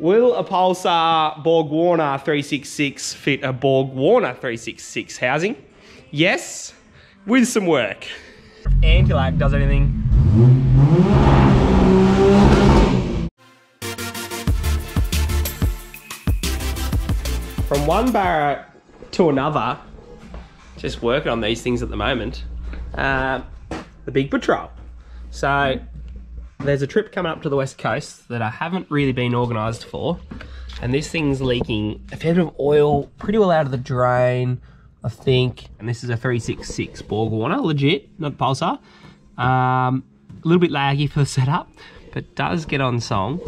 Will a Pulsar Borg Warner 366 fit a Borg Warner 366 housing? Yes, with some work. Anti-lag does anything. From one Barra to another, just working on these things at the moment. The big patrol. So there's a trip coming up to the west coast that I haven't really been organised for, and this thing's leaking a fair bit of oil, pretty well out of the drain, I think. And this is a 366 Borg Warner, legit, not Pulsar. A little bit laggy for the setup, but does get on song.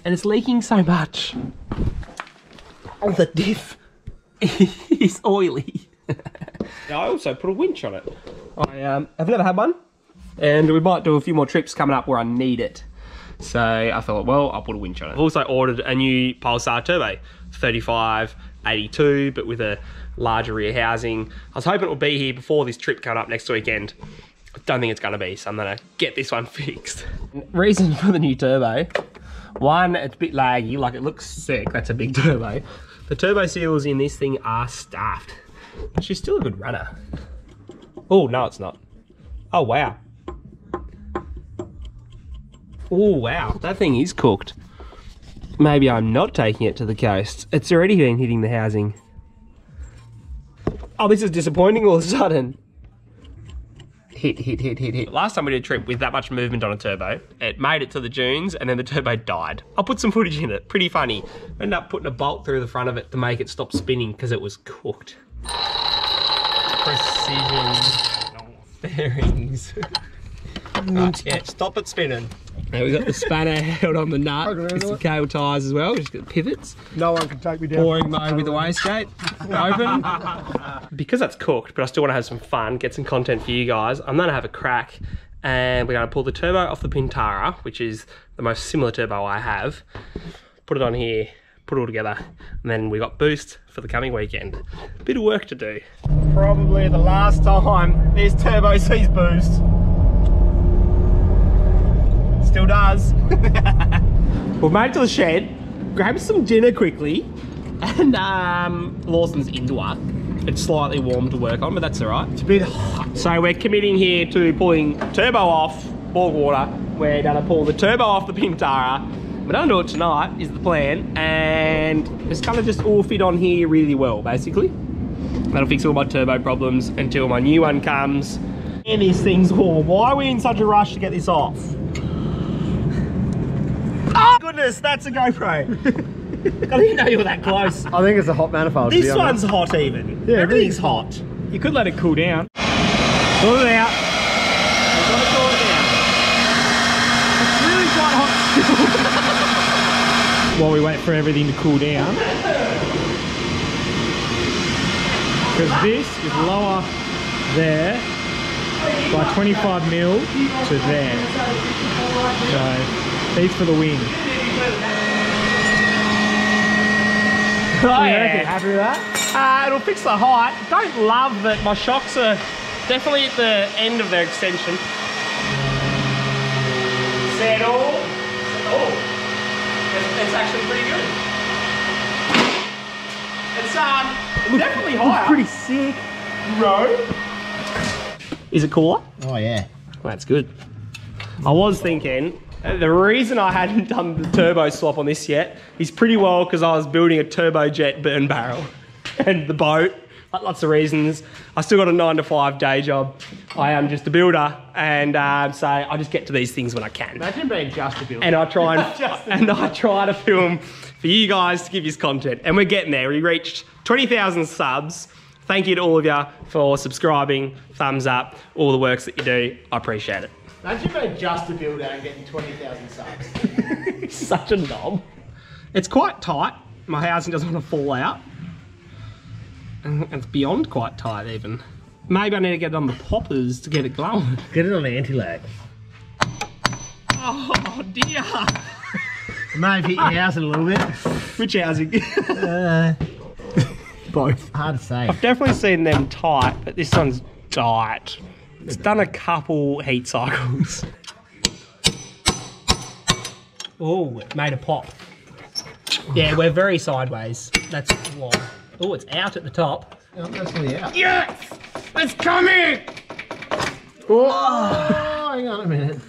And it's leaking so much. Oh, the diff is oily. I also put a winch on it. I've never had one, and we might do a few more trips coming up where I need it. So I thought, well, I'll put a winch on it. I've also ordered a new Pulsar turbo, 3582, but with a larger rear housing. I was hoping it would be here before this trip coming up next weekend. I don't think it's gonna be, so I'm gonna get this one fixed. Reason for the new turbo. One, it's a bit laggy, like it looks sick, that's a big turbo. The turbo seals in this thing are stuffed, but she's still a good runner. Oh, no it's not. Oh, wow. Oh, wow, that thing is cooked. Maybe I'm not taking it to the coast. It's already been hitting the housing. Oh, this is disappointing all of a sudden. Hit. Last time we did a trip with that much movement on a turbo, it made it to the dunes and then the turbo died. I'll put some footage in it, pretty funny. I ended up putting a bolt through the front of it to make it stop spinning because it was cooked. Precision bearings. Right, yeah, stop it spinning. Now we've got the spanner held on the nut with some cable ties as well, just got pivots. No one can take me down. Boring mode with the wastegate open. Because that's cooked, but I still want to have some fun, get some content for you guys, I'm going to have a crack and we're going to pull the turbo off the Pintara, which is the most similar turbo I have. Put it on here, put it all together, and then we got boost for the coming weekend. Bit of work to do. Probably the last time this turbo sees boost. Still does. We've made it to the shed, grabbed some dinner quickly, and Lawson's indoor. It's slightly warm to work on, but that's all right. It's a bit hot. So we're committing here to pulling turbo off Borg Warner. We're gonna pull the turbo off the Pintara. We're gonna do it tonight, is the plan, and it's gonna just all fit on here really well, basically. That'll fix all my turbo problems until my new one comes. And this thing's warm. Why are we in such a rush to get this off? Oh goodness, that's a GoPro. I didn't know you were that close. I think it's a hot manifold. This one's hot even. Yeah, everything's hot. You could let it cool down. Cool it out. We've got to cool it down. It's really quite hot While we wait for everything to cool down. Because this is lower there by 25 mil to there. So these for the win. Oh, yeah. Happy with that? It'll fix the height. Don't love that my shocks are definitely at the end of their extension. Settle. Oh, it's actually pretty good. It's definitely higher. Pretty sick. Bro. Is it cooler? Oh yeah. Well, that's good. I was thinking, the reason I hadn't done the turbo swap on this yet is pretty well because I was building a turbojet burn barrel and the boat, lots of reasons. I still got a 9-to-5 day job. I am just a builder, and so I just get to these things when I can. Imagine being just a builder. And I try I try to film for you guys to give you content, and we're getting there. We reached 20,000 subs. Thank you to all of you for subscribing, thumbs up, all the works that you do. I appreciate it. Imagine being just a builder and getting 20,000 subs. Such a knob. It's quite tight. My housing doesn't want to fall out. And it's beyond quite tight even. Maybe I need to get it on the poppers to get it glowing. Get it on the anti-lag. Oh dear. May have hit your housing a little bit. Which housing? Both. Hard to say. I've definitely seen them tight, but this one's tight. It's done a couple heat cycles. Oh, it made a pop. Yeah, we're very sideways. That's why. Oh, it's out at the top. Oh, that's really out. Yes! It's coming! Oh, hang on a minute.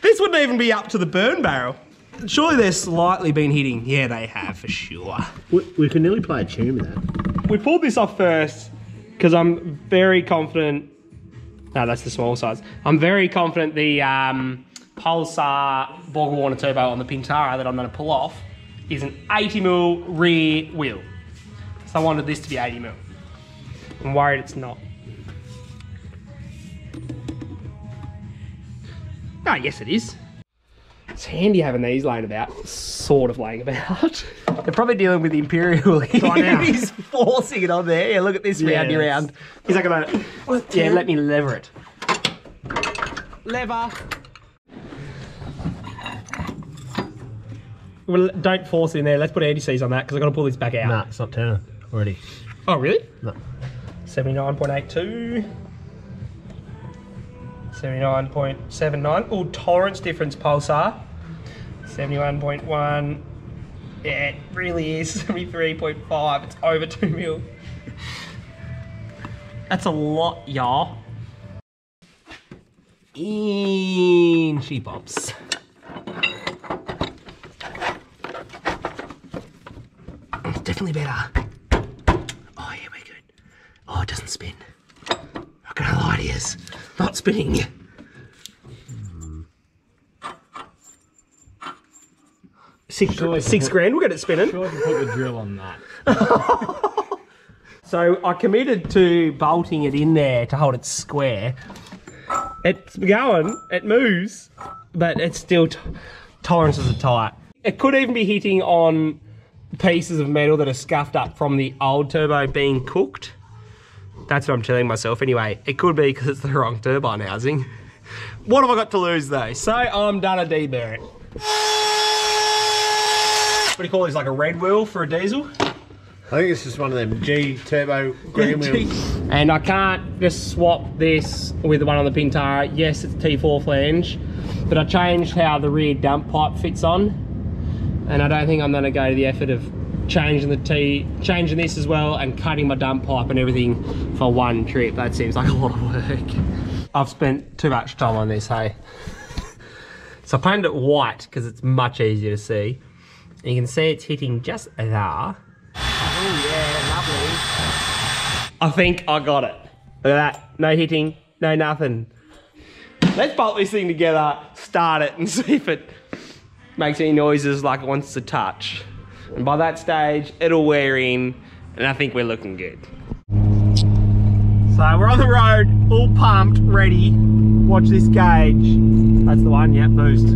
This wouldn't even be up to the burn barrel. Surely they're slightly been hitting. Yeah, they have for sure. We can nearly play a tune with that. We pulled this off first because I'm very confident. No, that's the small size. I'm very confident the Pulsar Boggle Warner Turbo on the Pintara that I'm going to pull off is an 80mm rear wheel. So I wanted this to be 80mm. I'm worried it's not. Oh, yes it is. It's handy having these laying about, sort of laying about. They're probably dealing with the Imperial. He's forcing it on there. Yeah, look at this roundy round. He's like gonna, yeah, let me lever it. Lever. Well, don't force it in there. Let's put anti-seize on that because I've got to pull this back out. Nah, it's not turning already. Oh, really? No. 79.82. 79.79. Oh, tolerance difference, Pulsar. 71.1. Yeah, it really is. 73.5. It's over 2mm. That's a lot, y'all. In she pops. It's definitely better. Oh, yeah, we're good. Oh, it doesn't spin. Not gonna lie to you. Not spinning. Six grand, we'll get it spinning. Sure, I can put the drill on that. So I committed to bolting it in there to hold it square. It's going, it moves, but it's still, tolerances are tight. It could even be hitting on pieces of metal that are scuffed up from the old turbo being cooked. That's what I'm telling myself. Anyway, it could be because it's the wrong turbine housing. What have I got to lose though? So I'm done a deburr it. What do you call these, like a red wheel for a diesel? I think it's just one of them G turbo green wheels. And I can't just swap this with the one on the Pintara. Yes, it's T4 flange, but I changed how the rear dump pipe fits on. And I don't think I'm gonna go to the effort of changing this as well and cutting my dump pipe and everything for one trip. That seems like a lot of work. I've spent too much time on this, hey. So I painted it white because it's much easier to see. And you can see it's hitting just there. Oh yeah, lovely. I think I got it. Look at that, no hitting, no nothing. Let's bolt this thing together, start it and see if it makes any noises like it wants to touch. And by that stage, it'll wear in, and I think we're looking good. So we're on the road, all pumped, ready. Watch this gauge. That's the one, yeah, boost.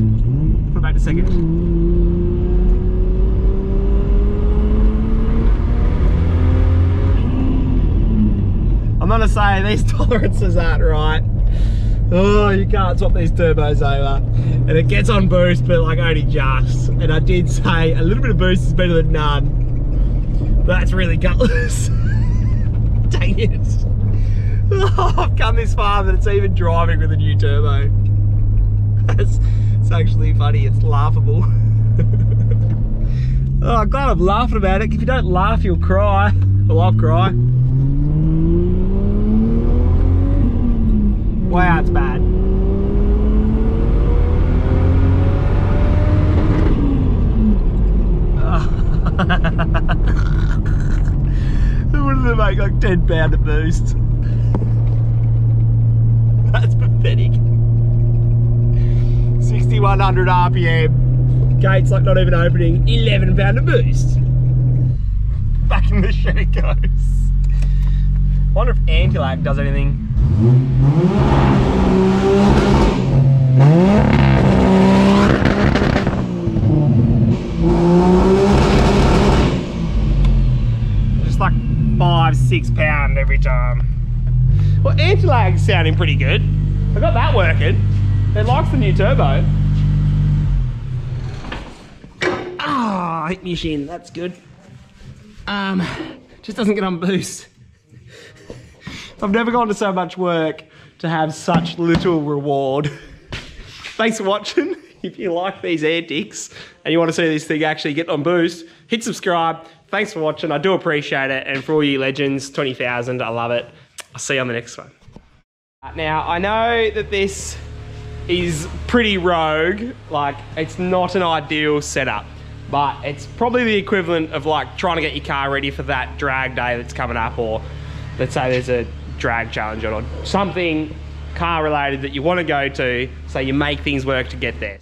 Put it back to second. I'm gonna say these tolerances aren't right. Oh, you can't swap these turbos over. And it gets on boost, but like only just. And I did say a little bit of boost is better than none. But that's really gutless. Dang it. Oh, I've come this far that it's even driving with a new turbo. It's actually funny, it's laughable. Oh, I'm glad I'm laughing about it. If you don't laugh, you'll cry. Well, I'll cry. Wow, it's bad. What does it make, like 10 pound a boost? That's pathetic. 6100 RPM. Gate's like not even opening, 11 pound a boost. Back in the shed it goes. Wonder if anti-lag does anything. Just like 5 every time. Well, anti-lag's sounding pretty good. I got that working. It likes the new turbo. Ah, I hit my shin, that's good. Just doesn't get on boost. I've never gone to so much work to have such little reward. Thanks for watching. If you like these antics and you want to see this thing actually get on boost, hit subscribe. Thanks for watching. I do appreciate it. And for all you legends, 20,000, I love it. I'll see you on the next one. Now, I know that this is pretty rogue. Like, it's not an ideal setup, but it's probably the equivalent of like trying to get your car ready for that drag day that's coming up, or let's say there's a drag challenge or something car related that you want to go to, so you make things work to get there.